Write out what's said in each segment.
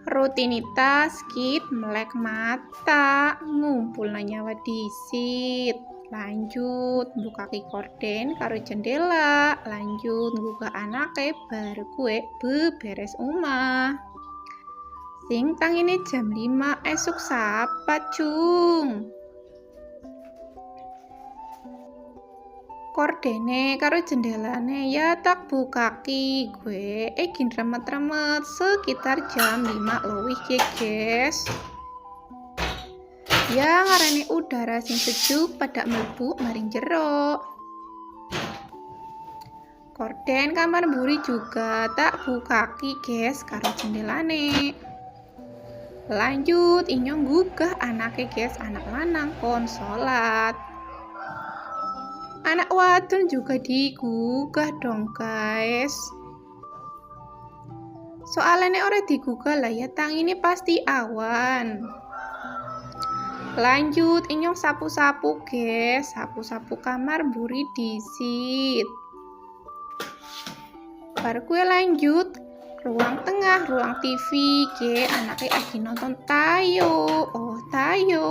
Rutinitas kit melek mata, ngumpul nyawa disit. Lanjut buka korden karo jendela, lanjut buka anake bar kue beberes omah. Sing tangine jam 5 esuk sapa cung. Kordene karo jendelane ya tak bukaki gue egin remet-remet sekitar jam 5 lowih ya guys. Ya ngarane udara sing sejuk pada mlebu maring jero. Korden kamar mburi juga tak bukaki guys karo jendelane. Lanjut inyong gugah anake guys, anak lanang kon salat. Anak wadon juga digugah dong guys. Soalnya ora digugah lah ya tang ini pasti awan. Lanjut inyong sapu-sapu guys, sapu-sapu kamar mburi disit. Bar kue lanjut ruang tengah, ruang TV ke anaknya lagi nonton tayo. Oh tayo.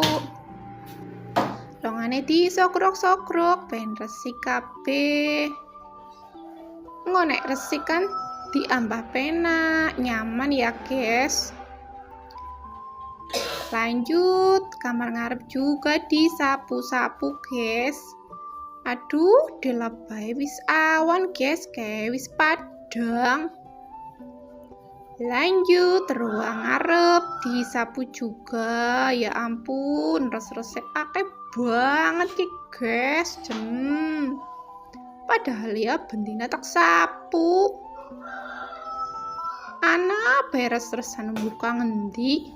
Longane di sokrok-sokrok pen resik kabeh. Ngonek resik kan diambah pena, nyaman ya guys. Lanjut kamar ngarep juga disapu-sapu guys. Aduh delapai wis awan guys, kayak wis padang. Lanjut ruang ngarep disapu juga, ya ampun res-resek akeh banget ki guys. Padahal ya bendina tak sapu. Ana beres-resan buka ngendi.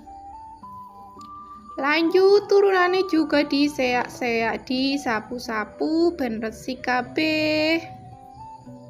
Lanjut turunannya juga diseak-seak, disapu-sapu ben resik kabeh.